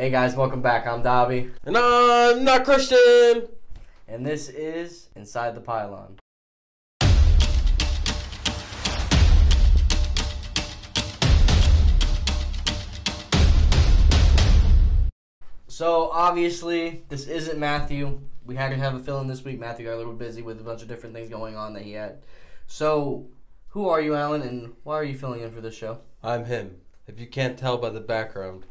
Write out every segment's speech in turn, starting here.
Hey guys, welcome back. I'm Dobby. And I'm not Christian. And this is Inside the Pylon. So, obviously, this isn't Matthew. We had to have a fill-in this week. Matthew got a little busy with a bunch of different things going on that he had. So, who are you, Alan, and why are you filling in for this show? I'm him, if you can't tell by the background.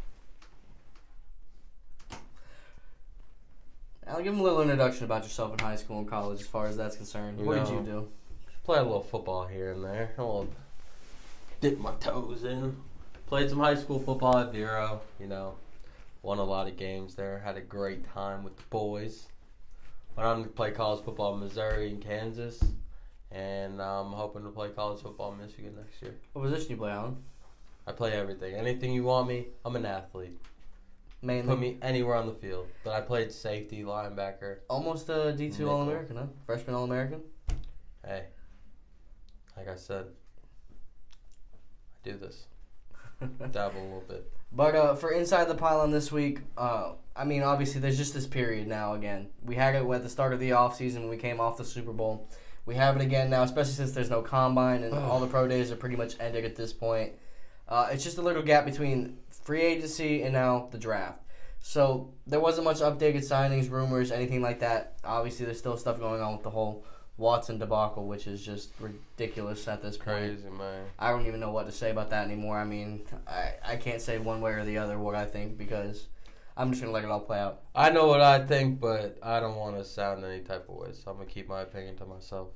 I'll give him a little introduction about yourself in high school and college as far as that's concerned. What did you do? Play a little football here and there. I'll dip my toes in. Played some high school football at Vero, Won a lot of games there. Had a great time with the boys. Went on to play college football in Missouri and Kansas. And I'm hoping to play college football in Michigan next year. What position you play, Alan? I play everything. Anything you want me, I'm an athlete. Mainly. Put me anywhere on the field. But I played safety, linebacker. Almost a D2 All-American, huh? Freshman All-American? Hey, like I said, I do this. Dabble a little bit. But for Inside the Pylon this week, obviously there's just this period now again. We had it at the start of the offseason when we came off the Super Bowl. We have it again now, especially since there's no combine and all the pro days are pretty much ended at this point. It's just a little gap between free agency and now the draft. So there wasn't much updated signings, rumors, anything like that. Obviously, there's still stuff going on with the whole Watson debacle, which is just ridiculous at this point. Crazy, man. I don't even know what to say about that anymore. I mean, I can't say one way or the other what I think because I'm just going to let it all play out. I know what I think, but I don't want to sound any type of way, so I'm going to keep my opinion to myself.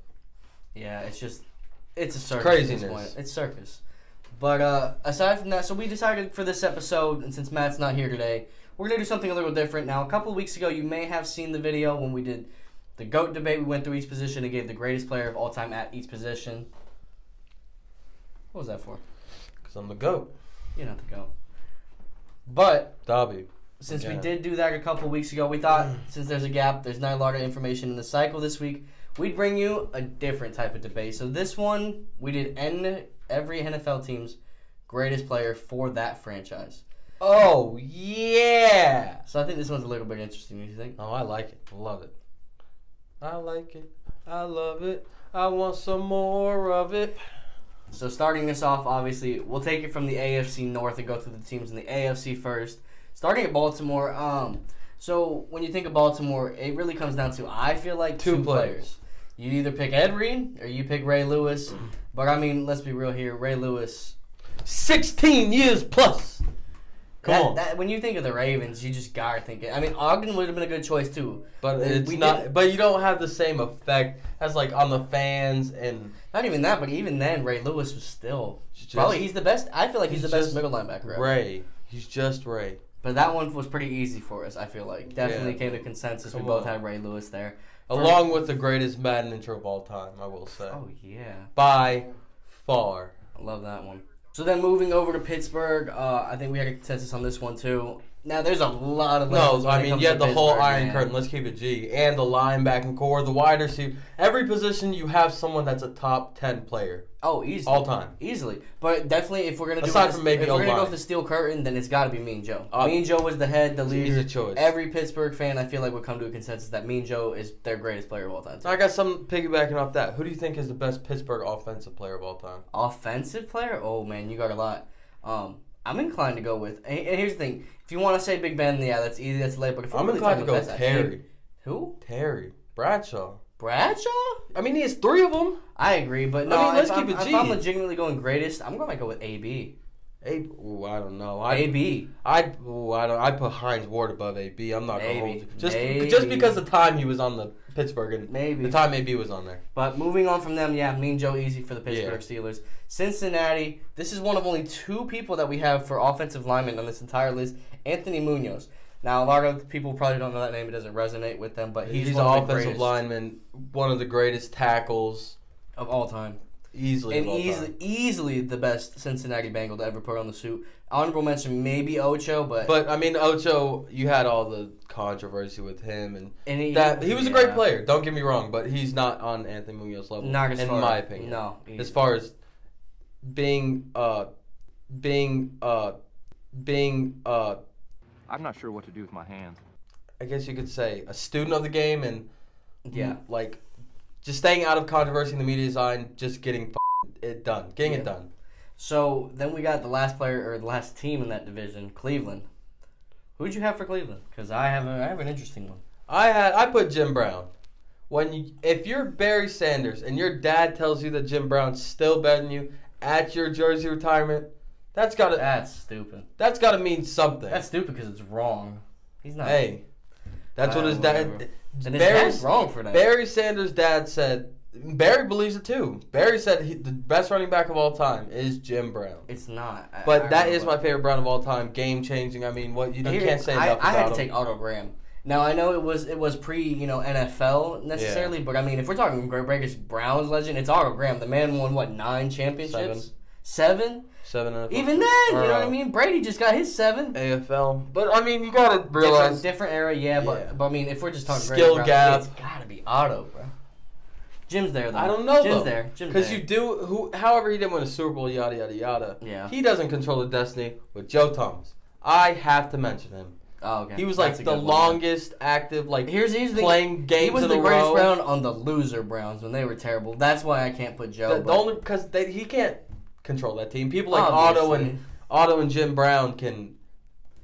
Yeah, it's a circus craziness. at this point. It's circus. But aside from that, so we decided for this episode, and since Matt's not here today, we're going to do something a little different. Now, a couple of weeks ago, you may have seen the video when we did the GOAT debate. We went through each position and gave the greatest player of all time at each position. What was that for? Because I'm the GOAT. You're not the GOAT. But Dobby. Since we did do that a couple of weeks ago, we thought since there's a gap, there's not a lot of information in the cycle this week, we'd bring you a different type of debate. So this one, we did every NFL team's greatest player for that franchise. Oh, yeah. So I think this one's a little bit interesting, do you think? Oh, I like it. I love it. I like it. I love it. I want some more of it. So starting this off, obviously, we'll take it from the AFC North and go through the teams in the AFC first. Starting at Baltimore, so when you think of Baltimore, it really comes down to, I feel like, two players. You either pick Ed Reed or you pick Ray Lewis. But, let's be real here. Ray Lewis. 16 years plus. Come on. When you think of the Ravens, you just got to think it. Ogden would have been a good choice, too. But it's not. But you don't have the same effect as, on the fans and... Not even that, but even then, Ray Lewis was still... Probably he's the best. I feel like he's the best middle linebacker ever. Ray. He's just Ray. But that one was pretty easy for us, I feel like. Definitely came to consensus. We both had Ray Lewis there. Along with the greatest Madden intro of all time, I will say. Oh, yeah. By far. I love that one. So then moving over to Pittsburgh, I think we had a consensus on this one, too. Now, there's a lot of... you have the whole Iron Curtain. Let's keep it G. And the linebacking core, the wide receiver. Every position, you have someone that's a top 10 player. Oh, easily. All time. Easily. But definitely, if we're going to go with the steel curtain, then it's got to be Mean Joe. Mean Joe was the head, the leader. Easy choice. Every Pittsburgh fan, I feel like, would come to a consensus that Mean Joe is their greatest player of all time. So I got some piggybacking off that. Who do you think is the best Pittsburgh offensive player of all time? Offensive player? Oh, man, you got a lot. I'm inclined to go with... And here's the thing. If you want to say Big Ben, yeah, that's easy, that's late. But if I'm inclined to go Terry. Who? Terry. Bradshaw. Bradshaw? He has 3 of them. I agree, but no, let's keep it G. If I'm legitimately going greatest, I'm going to go with AB. Ooh, I don't know. AB. I put Hines Ward above AB. I'm not going to hold you. Just because the time he was on the Pittsburgh and the time AB was on there. But moving on from them, Mean Joe easy for the Pittsburgh Steelers. Cincinnati, this is one of only 2 people that we have for offensive linemen on this entire list. Anthony Munoz. Now, a lot of people probably don't know that name. It doesn't resonate with them, but he's one of the offensive lineman, one of the greatest tackles of all time. Easily the best Cincinnati Bengal to ever put on the suit. Honorable mention, maybe Ocho, but Ocho, you had all the controversy with him, and he was a great player. Don't get me wrong, but he's not on Anthony Munoz's level, in my opinion. No, as far as being I'm not sure what to do with my hands. I guess you could say, a student of the game and Yeah. like just staying out of controversy in the media's eye and just getting it done. Getting it done. So then we got the last player or the last team in that division, Cleveland. Who'd you have for Cleveland? Because I have an interesting one. I put Jim Brown. If you're Barry Sanders and your dad tells you that Jim Brown's still better than you at your jersey retirement, that's stupid. That's gotta mean something. That's stupid because it's wrong. He's not. Hey, that's what his dad. And his dad's wrong for that. Barry Sanders' dad said. Barry believes it too. Barry said the best running back of all time is Jim Brown. It's not. But that is my favorite Brown of all time. Game changing. I mean, you can't say enough about him. I had to take Otto Graham. Now I know it was pre NFL necessarily, but I mean if we're talking greatest Browns legend, it's Otto Graham. The man won what 9 championships? 7? 7 NFL. Even then, you know what I mean? Brady just got his 7. AFL. But I mean you gotta realize different era, yeah. But I mean if we're just talking skill gap, it's gotta be Otto, bro. Jim's there though. I don't know Jim's though. there. Because however he didn't win a Super Bowl, yada yada yada. Yeah. He doesn't control the destiny with Joe Thomas. I have to mention him. Oh, okay. He was like the longest active, playing games in a row. He was the greatest Brown on the loser Browns when they were terrible. That's why I can't put Joe. Only because he can't control that team. People like Otto and Jim Brown can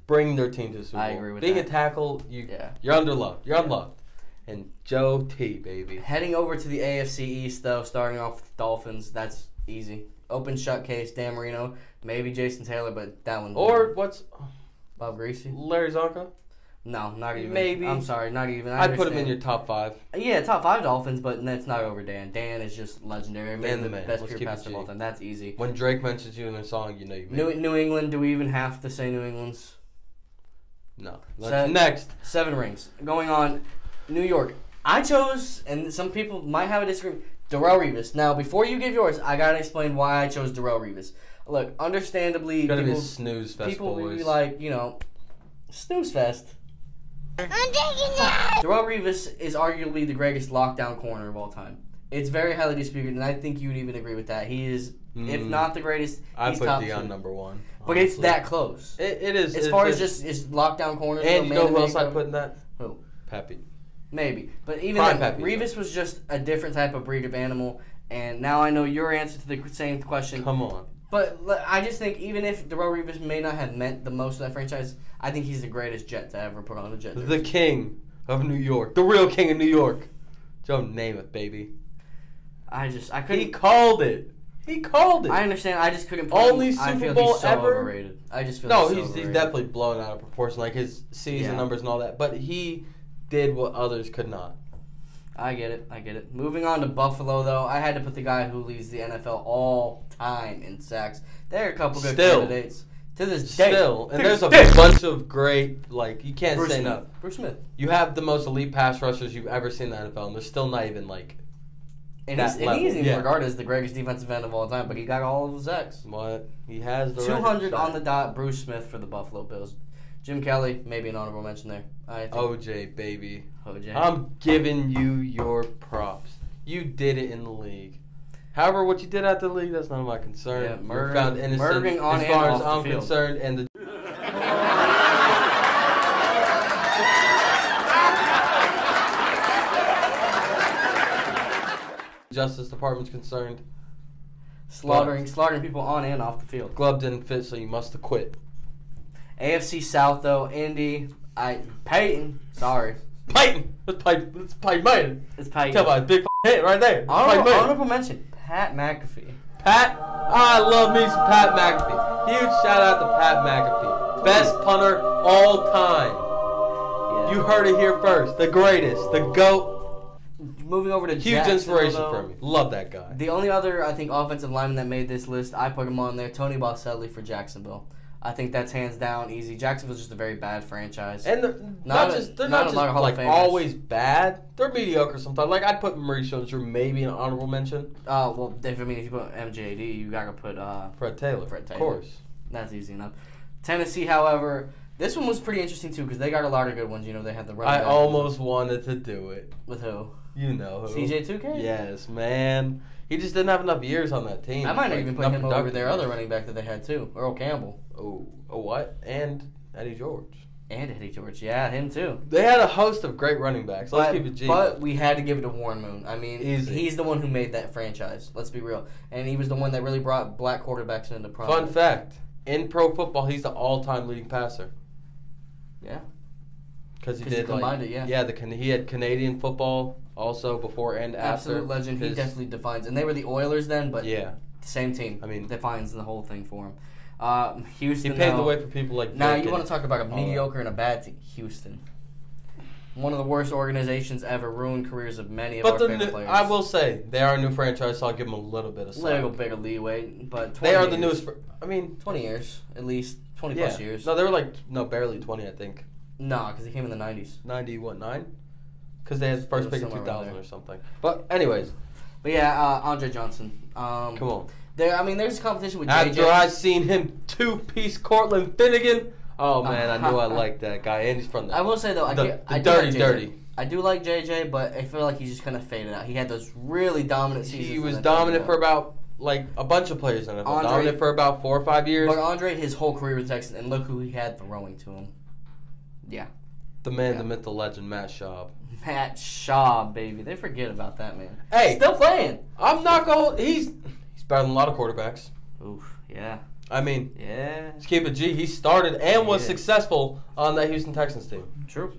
bring their team to the Super Bowl. I agree with Being that. a tackle, you're underloved. You're unloved. And Joe T, baby. Heading over to the AFC East, though, starting off with the Dolphins, that's easy. Open shut case, Dan Marino, maybe Jason Taylor, but that one. Or what's Bob Greasy? Larry Zonka? No, not even. Maybe. I'm sorry, not even. I'd put him in your top 5. Yeah, top 5 Dolphins, but that's not over Dan. Dan is just legendary. Dan the man. best Let's pure keep it passer of all G. time. That's easy. When Drake mentions you in a song, you know you made it. New England, do we even have to say New England's? No. Next. 7 rings. Going on, New York. I chose, and some people might have a disagreement, Darrelle Revis. Now, before you give yours, I gotta explain why I chose Darrelle Revis. Look, understandably, it's gotta be a snooze fest, people boys. will be like, snooze fest. I'm taking that! Darrelle Revis is arguably the greatest lockdown corner of all time. It's very highly disputed, and I think you would even agree with that. He is, if not the greatest, I he's put top Deion 2. number 1. But it's that close. It is. As far as just lockdown corners. And you know who else I put in that? Who? Pappy. Maybe. But even then, Revis was just a different type of breed of animal. And now I know your answer to the same question. Come on. But I just think even if Darrelle Revis may not have meant the most to that franchise, I think he's the greatest Jet to ever put on a Jet jersey. The king of New York. The real king of New York. Joe Namath, baby. I couldn't. He called it. I understand. I just couldn't put Only him. Super Bowl he's so ever. Overrated. I just feel he's definitely blown out of proportion, like his season numbers and all that. But he did what others could not. I get it. Moving on to Buffalo, though, I had to put the guy who leads the NFL all time in sacks. There are a couple good candidates to this day. And there's a bunch of great, you can't say no. Bruce Smith. You have the most elite pass rushers you've ever seen in the NFL, and they're still not even And he's even regarded as the greatest defensive end of all time, but he got all of the sacks. What? He has the 200 on the dot, Bruce Smith for the Buffalo Bills. Jim Kelly, maybe an honorable mention there. OJ, baby. OJ. I'm giving you your props. You did it in the league. However, what you did at the league, that's none of my concern. Yeah, You're found innocent on as far and as off I'm the field. concerned. And the Justice Department's concerned. Slaughtering people on and off the field. Glove didn't fit, so you must have quit. AFC South, though, Indy, Peyton, sorry. Peyton! It's Peyton. It's Peyton. Come on, big hit right there. Honorable mention, Pat McAfee. I love me some Pat McAfee. Huge shout out to Pat McAfee. Best punter all time. Yeah. You heard it here first. The greatest. The GOAT. Moving over to Huge inspiration for me. Love that guy. The only other, I think, offensive lineman that made this list, I put him on there, Tony Boselli for Jacksonville. I think that's hands down easy. Jacksonville's just a very bad franchise. And they're not just always bad. They're mediocre sometimes. I'd put Maurice Jones-Drew maybe an honorable mention. Well, if you put MJD, you gotta put Fred Taylor. Of course. That's easy enough. Tennessee, however, this one was pretty interesting too because they got a lot of good ones. They had the running back. I almost wanted to do it. With who? You know who. CJ2K? Yes, man. He just didn't have enough years on that team. I might not even put him over their other running back that they had too, Earl Campbell. Oh, what? And Eddie George. And Eddie George. Yeah, him too. They had a host of great running backs. Let's keep it G. But we had to give it to Warren Moon. I mean, Easy. He's the one who made that franchise. Let's be real. And he was the one that really brought black quarterbacks into prominence. Fun fact. In pro football, he's the all-time leading passer. Yeah. Because he combined it, yeah. Yeah, he had Canadian football also before and after. Absolute legend. He definitely defines. And they were the Oilers then, but yeah, same team. I mean, defines the whole thing for him. Houston. He paved the way for people like. Now you want to talk about a mediocre and a bad team? Houston. One of the worst organizations ever, ruined careers of many of our favorite players. I will say they are a new franchise, so I'll give them a little bit of slack. A little bit of leeway, but 20 they are years, the newest. 20 years at least, 20 plus years. No, they were barely 20, I think. No, because they came in the 90s. 9? Because they had the first pick in 2000 or something. But anyways. But yeah, Andre Johnson. Come on. There's competition with JJ. After I seen him two-piece Cortland Finnegan, oh man, I knew I liked that guy. And he's from the. I will say though, I do like JJ, but I feel like he just kind of faded out. He had those really dominant seasons. He was dominant for about a bunch of players in it. Dominant for about 4 or 5 years. But Andre, his whole career with Texans, and look who he had throwing to him. Yeah. The man, the myth, the legend, Matt Schaub. Matt Schaub, baby. They forget about that man. Hey, still playing. I'm not going. He's better than a lot of quarterbacks. Oof, yeah. I mean, yeah. Let's keep it G. He started and was successful on that Houston Texans team. True.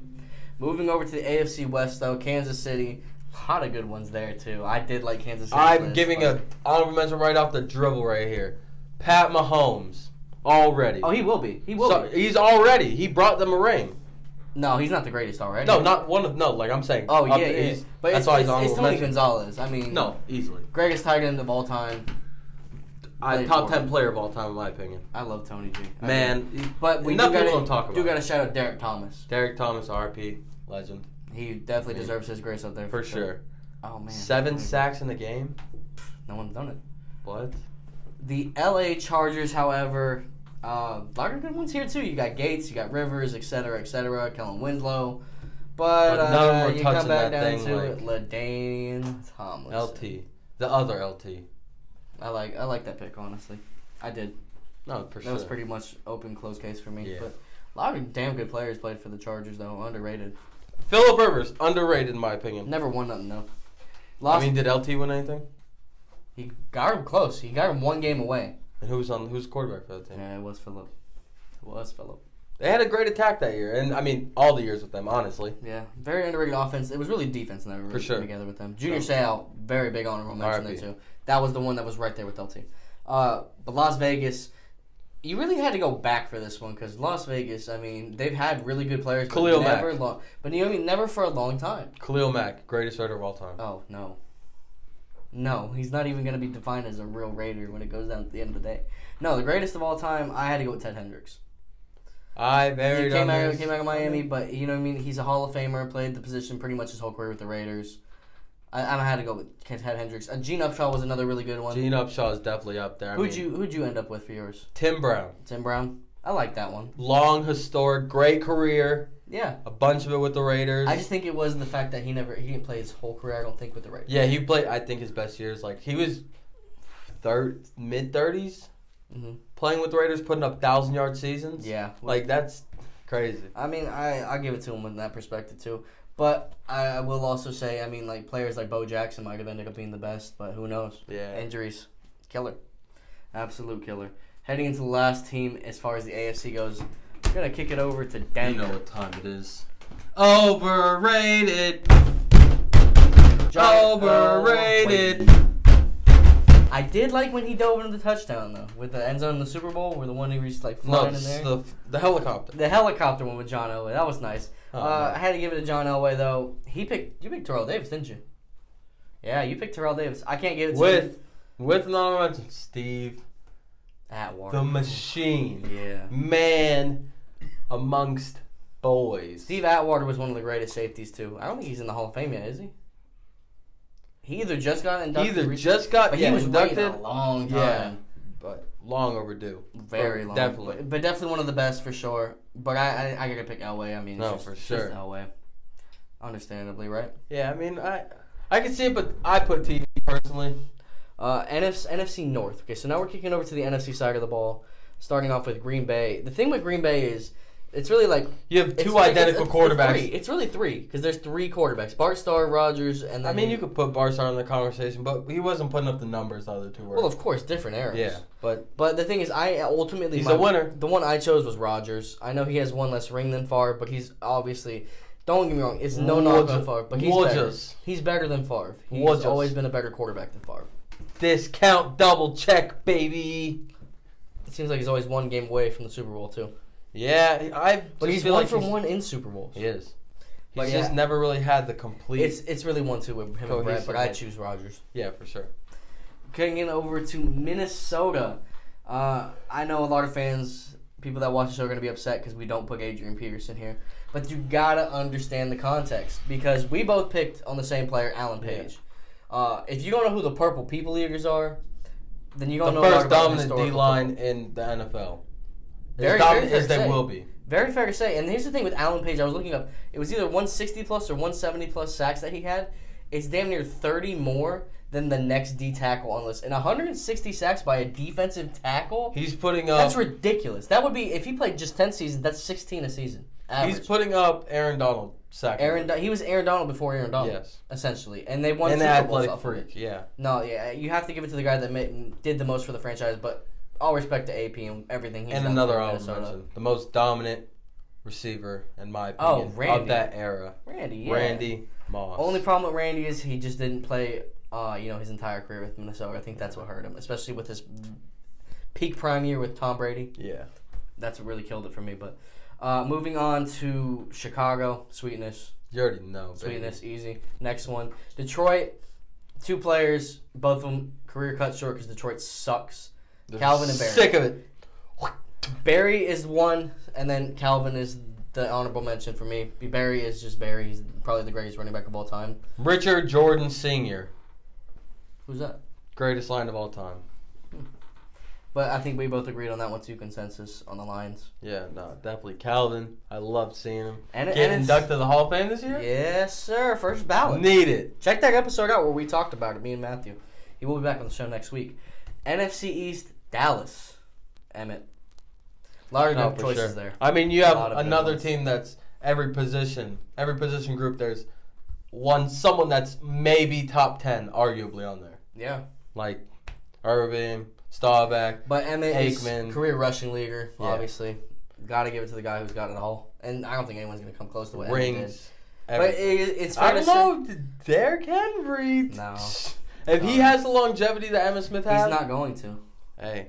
Moving over to the AFC West, though, Kansas City. A lot of good ones there, too. I did like Kansas City. I'm giving an honorable mention right off the dribble right here. Pat Mahomes. Already. Oh, he will be. He will be. He's already. He brought them a ring. No, he's not the greatest already. No, not one of. No, like I'm saying. Oh, yeah. But that's why he's it's Tony Gonzalez. I mean. No, easily. Greatest tight end of all time. Top 10 player of all time, in my opinion. I love Tony G. Man. But we don't talk about. Do got to shout out Derek Thomas. Derek Thomas, RP, legend. He definitely deserves his grace up there. For sure. Oh, man. 7 sacks in the game? No one's done it. What? The LA Chargers, however, a lot of good ones here, too. You got Gates, you got Rivers, etc., Kellen Winslow. But none of them were you touching come back that down thing to like LaDainian Tomlinson. LT. The other LT. I like that pick, honestly. I did. No, for sure. That was pretty much open, close case for me. Yeah. But a lot of damn good players played for the Chargers, though. Underrated. Phillip Rivers, underrated in my opinion. Never won nothing, though. Did LT win anything? He got him close. He got him one game away. And who's quarterback for the team? Yeah, it was Phillip. They had a great attack that year, and all the years with them, honestly. Yeah, very underrated offense. It was really defense that really came together with them. Junior Seau, very big honorable mention there too. That was the one that was right there with LT. But Las Vegas, you really had to go back for this one because Las Vegas, they've had really good players, but Khalil never Mack. Never for a long time. Khalil Mack, greatest Raider of all time. Oh no. No, he's not even going to be defined as a real Raider when it goes down to the end of the day. No, the greatest of all time, I had to go with Ted Hendricks. He came out of Miami, but you know what I mean. He's a Hall of Famer. Played the position pretty much his whole career with the Raiders. I had to go with Ted Hendricks. Gene Upshaw was another really good one. Gene Upshaw is definitely up there. Who'd you end up with for yours? Tim Brown. Tim Brown. I like that one. Long, historic, great career. Yeah. A bunch of it with the Raiders. I just think it was the fact that he didn't play his whole career. I don't think with the Raiders. Yeah, he played. I think his best years he was mid-30s. Mm-hmm. Playing with the Raiders, putting up 1,000-yard seasons. Yeah. That's crazy. I give it to him in that perspective too. But I will also say, players like Bo Jackson might have ended up being the best, but who knows? Yeah. Injuries. Killer. Absolute killer. Heading into the last team as far as the AFC goes, we're going to kick it over to Denver. You know what time it is. Overrated. Overrated. I did like when he dove into the touchdown, though, with the end zone in the Super Bowl, where the one who was flying in there. The helicopter. The helicopter one with John Elway. That was nice. I had to give it to John Elway, though. You picked Terrell Davis, didn't you? Yeah, you picked Terrell Davis. I can't give it to him. With an honorable mention, Steve Atwater. The Machine. Yeah. Man amongst boys. Steve Atwater was one of the greatest safeties, too. I don't think he's in the Hall of Fame yet, is he? He either just got inducted. But he was inducted a long time. Yeah, but long overdue. Very long. Definitely. But definitely one of the best for sure. But I gotta pick Elway. For sure. Just Elway. Understandably, right? Yeah, I can see it, but I put TV personally. NFC North. Okay, so now we're kicking over to the NFC side of the ball, starting off with Green Bay. The thing with Green Bay is It's really like you have two identical quarterbacks. It's really three because there's three quarterbacks: Bart Starr, Rodgers, and then I mean, you could put Bart Starr in the conversation, but he wasn't putting up the numbers the other two were. Well, of course, different eras. Yeah, but the thing is, I ultimately he's a winner. The one I chose was Rodgers. I know he has one less ring than Favre, but he's obviously. Don't get me wrong, it's no knock on Favre, but he's better. He's better than Favre. He's always been a better quarterback than Favre. Discount double check, baby. It seems like he's always one game away from the Super Bowl too. Yeah, but he's one for one in Super Bowls. He is. He's just never really had the complete. It's really 1-2 with him and Brett, but I choose Rodgers. Yeah, for sure. Getting over to Minnesota, I know a lot of fans, people that watch the show, are going to be upset because we don't put Adrian Peterson here. But you gotta understand the context because we both picked on the same player, Alan Page. Yeah. If you don't know who the Purple People Eaters are, then you don't know the first dominant D-line in the NFL. As dominant as they will be. Very fair to say. And here's the thing with Alan Page. I was looking up. It was either 160 plus or 170 plus sacks that he had. It's damn near 30 more than the next D tackle on the list. And 160 sacks by a defensive tackle. He's putting up. That's ridiculous. That would be if he played just 10 seasons. That's 16 a season. Average. He's putting up Aaron Donald sacks. He was Aaron Donald before Aaron Donald. Yes, essentially, and they won. An Super Bowls athletic freak. Yeah. No, yeah, you have to give it to the guy that did the most for the franchise. But all respect to AP and everything he's done. And another honorable mention, the most dominant receiver, in my opinion, of that era. Randy Moss. Only problem with Randy is he just didn't play, his entire career with Minnesota. I think that's what hurt him, especially with his peak prime year with Tom Brady. Yeah, that's what really killed it for me. But moving on to Chicago, Sweetness. You already know, Sweetness, baby. Easy. Next one, Detroit. Two players, both of them career cut short because Detroit sucks. Calvin and Barry. Sick of it. Barry is one, and then Calvin is the honorable mention for me. Barry is just Barry. He's probably the greatest running back of all time. Richard Jordan Sr. Who's that? Greatest line of all time. But I think we both agreed on that one too, consensus on the lines. Yeah, no, definitely. Calvin, I loved seeing him. Get inducted to the Hall of Fame this year? Yes, sir. First ballot. Need it. Check that episode out where we talked about it, me and Matthew. He will be back on the show next week. NFC East, Dallas. Emmett. A lot of good choices there. I mean, you have another team that's every position group, there's someone that's maybe top 10, arguably on there. Yeah. Like Irving, Staubach, but Emmett Aikman. Is career rushing leaguer, obviously. Got to give it to the guy who's got it all. And I don't think anyone's going to come close to what Emmett did. But it's fair to say. I don't know. Derrick Henry. No. If he has the longevity that Emmitt Smith has. He's not going to. Hey.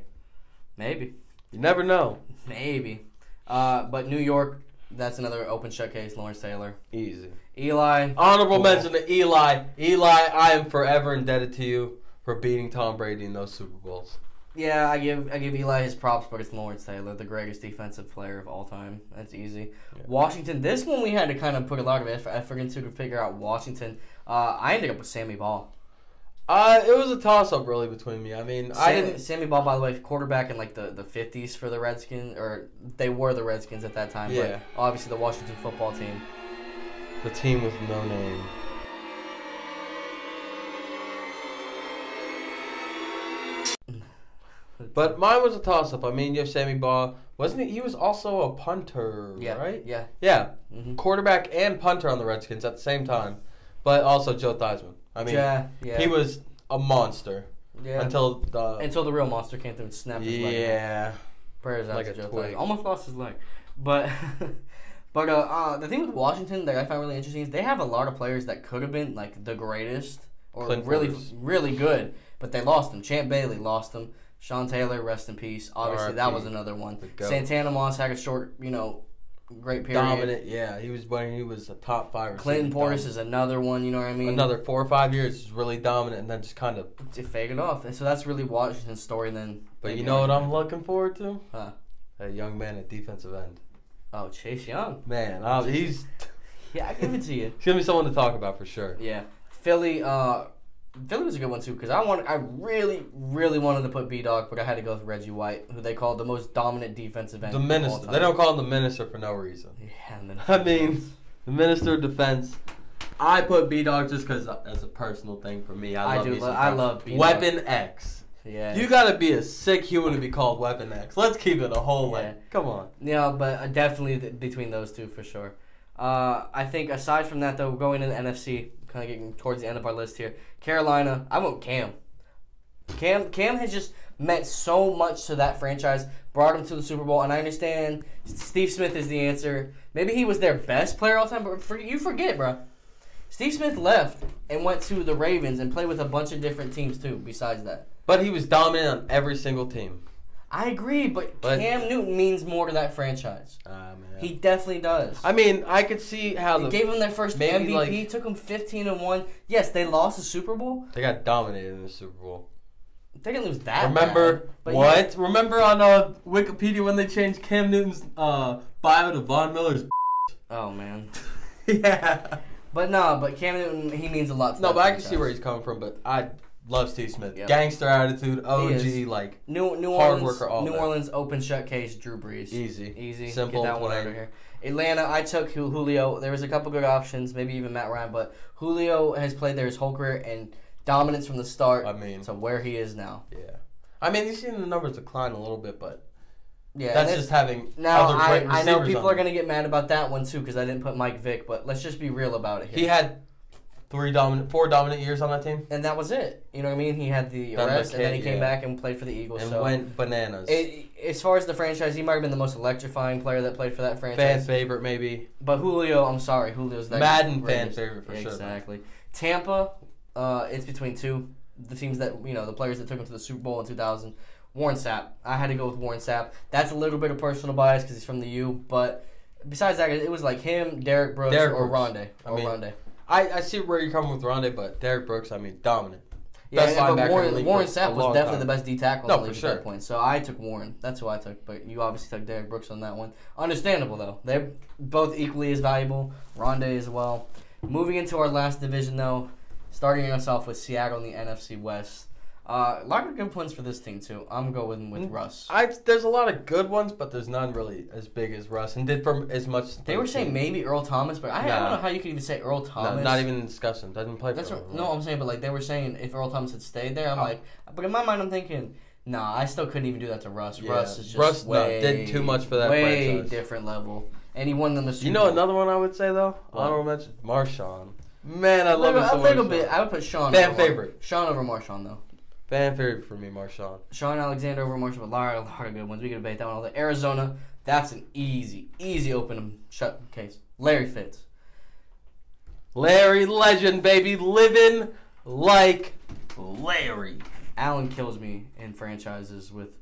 Maybe. You never know. Maybe. But New York, that's another open shut case. Lawrence Taylor. Easy. Eli. Honorable mention to Eli. Eli, I am forever indebted to you for beating Tom Brady in those Super Bowls. Yeah, I give Eli his props, but it's Lawrence Taylor, the greatest defensive player of all time. That's easy. Yeah. Washington, this one we had to kind of put a lot of effort into to figure out Washington. I ended up with Sammy Ball. It was a toss-up, really, between me. I mean, Sammy Ball, by the way, quarterback in like the 50s for the Redskins, or they were the Redskins at that time. Yeah. But obviously the Washington football team. The team with no name. But mine was a toss-up. I mean, you have Sammy Ball. Wasn't he? He was also a punter, right? Yeah. Yeah. Mm-hmm. Quarterback and punter on the Redskins at the same time. But also Joe Theismann. I mean, he was a monster. Yeah. Until the real monster came through and snapped his leg. Yeah. Prayers out to Joe Theismann. Almost lost his leg. But the thing with Washington that I found really interesting is they have a lot of players that could have been like the greatest or really good, but they lost them. Champ Bailey lost them. Sean Taylor, rest in peace. Obviously, that was another one. Santana Moss had a short, great period. Dominant, yeah. He was when he was a top 5 receiver. Clinton Portis is another one, you know what I mean? Another 4 or 5 years is really dominant and then just kind of... It faded off. And so that's really Washington's story then. But you know what I'm looking forward to? Huh? A young man at defensive end. Oh, Chase Young. Man, he's... Yeah, I give it to you. He's going to be someone to talk about for sure. Yeah. Philly was a good one too because I really, really wanted to put B-Dog, but I had to go with Reggie White, who they called the most dominant defensive end. The minister. They don't call him the minister for no reason. Yeah, the minister of defense. I put B-Dog just because as a personal thing for me. I love B-Dog. Weapon X. Yeah. You gotta be a sick human to be called Weapon X. Let's keep it a whole come on. Yeah, but definitely between those two for sure. I think aside from that, though, going into the NFC, kind of getting towards the end of our list here. Carolina, I went Cam. Cam has just meant so much to that franchise, brought him to the Super Bowl, and I understand Steve Smith is the answer. Maybe he was their best player all time, but you forget, bro. Steve Smith left and went to the Ravens and played with a bunch of different teams, too, besides that. But he was dominant on every single team. I agree, but Cam Newton means more to that franchise. Man. He definitely does. I mean, I could see how they gave him their first MVP, took him 15-1. Yes, they lost the Super Bowl. They got dominated in the Super Bowl. They didn't lose that Remember bad, what? Yeah. Remember on Wikipedia when they changed Cam Newton's bio to Von Miller's? Oh man. Yeah. But Cam Newton, he means a lot to but I can see where he's coming from. But I love Steve Smith. Yep. Gangster attitude, OG, like New hard Orleans, worker. All New that. Orleans open shut case. Drew Brees. Easy, Get simple. that one over here. Atlanta, I took Julio. There was a couple good options, maybe even Matt Ryan, but Julio has played there his whole career and dominance from the start. To where he is now. Yeah. I mean, you've seen the numbers decline a little bit, but yeah, that's just having now. Other great I know people are going to get mad about that one too because I didn't put Mike Vick, but let's just be real about it here. He had 4 dominant years on that team, and that was it. You know what I mean? He had the arrest, and then he came back and played for the Eagles. And went bananas. As far as the franchise, he might have been the most electrifying player that played for that franchise. Fan favorite, maybe. But Julio, I'm sorry, Julio's that Madden fan favorite for sure. Exactly. Tampa, it's between two. The teams that the players that took him to the Super Bowl in 2000. Warren Sapp. I had to go with Warren Sapp. That's a little bit of personal bias because he's from the U, but besides that, it was like him, Derrick Brooks, or Rondé. I see where you're coming with Rondé, but Derrick Brooks, dominant. Yeah, but Warren Sapp was definitely the best D tackle in the league for sure. at that point. So I took Warren. That's who I took, but you obviously took Derrick Brooks on that one. Understandable, though. They're both equally as valuable. Rondé as well. Moving into our last division, though, starting us off with Seattle in the NFC West. A lot of good points for this team, too. I'm going with Russ. There's a lot of good ones, but there's none really as big as Russ and did for as much. They were saying maybe Earl Thomas, but I don't know how you could even say Earl Thomas. No, not even in discussion. Doesn't play for him. No, I'm saying, but they were saying if Earl Thomas had stayed there, but in my mind, I'm thinking, nah, I still couldn't even do that to Russ. Yeah. Russ is just did too much for that way franchise. Different level. And he won them the Super Bowl. Another one I would say, though? Honorable mention? Marshawn. Man, I love him so much. A little bit. I would put Sean Fan favorite. Sean over Marshawn, though. Fan favorite for me, Marshawn. Sean Alexander over Marshawn, but a lot of good ones. We can debate that one all day. Arizona, that's an easy open and shut case. Larry Fitz. Larry Legend, baby. Living like Larry. Allen kills me in franchises with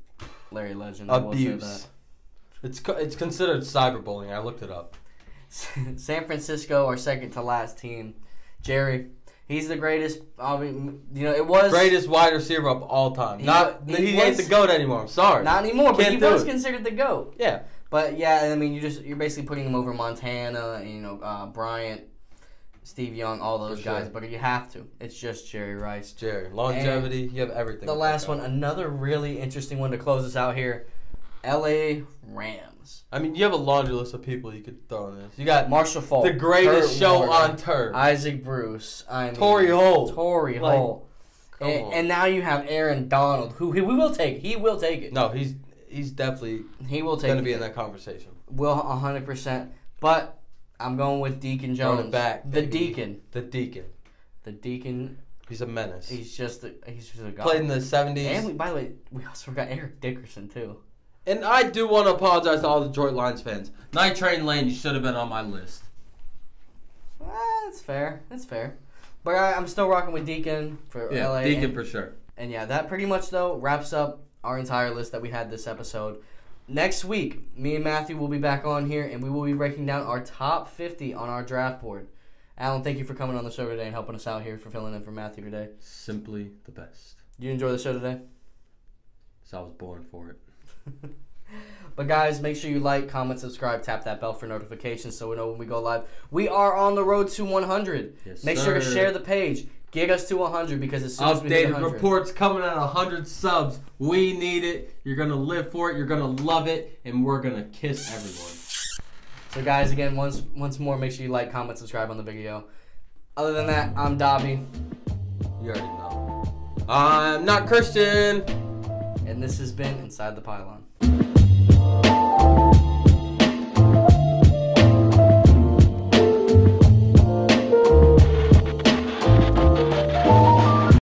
Larry Legend. Abuse. It's considered cyberbullying. I looked it up. San Francisco, our second to last team. Jerry. He's the greatest. It was greatest wide receiver of all time. He ain't the GOAT anymore. I'm sorry, not anymore. But he was considered the GOAT. Yeah, but yeah, I mean, you're basically putting him over Montana, and Bryant, Steve Young, all those guys. But you have to. It's just Jerry Rice. Longevity. You have everything. The last one, another really interesting one to close us out here. L.A. Rams. I mean, you have a laundry list of people you could throw in this. You got Marshall Faulk, the greatest Kurt show Warner, on turf, Isaac Bruce, Torrey Holt, and now you have Aaron Donald, who he will take. He will take it. No, he's definitely going to be in that conversation. Will 100%. But I'm going with Deacon Jones. The Deacon. He's a menace. He's just a guy. Played in the 70s. And by the way, we also forgot Eric Dickerson too. And I do want to apologize to all the Detroit Lions fans. Night Train Lane, you should have been on my list. That's fair. But I'm still rocking with Deacon for LA. Deacon for sure. And yeah, that pretty much, though, wraps up our entire list that we had this episode. Next week, me and Matthew will be back on here, and we will be breaking down our top 50 on our draft board. Alan, thank you for coming on the show today and helping us out here for filling in for Matthew today. Simply the best. You enjoy the show today? So I was born for it. But guys, make sure you like, comment, subscribe, tap that bell for notifications so we know when we go live. We are on the road to 100. Yes, make sure to share the page. Get us to 100 because as soon as we hit 100. Updated reports coming at 100 subs. We need it. You're going to live for it. You're going to love it. And we're going to kiss everyone. So guys, again, once more, make sure you like, comment, subscribe on the video. Other than that, I'm Dobby. You already know. I'm not Christian. And this has been Inside the Pylon.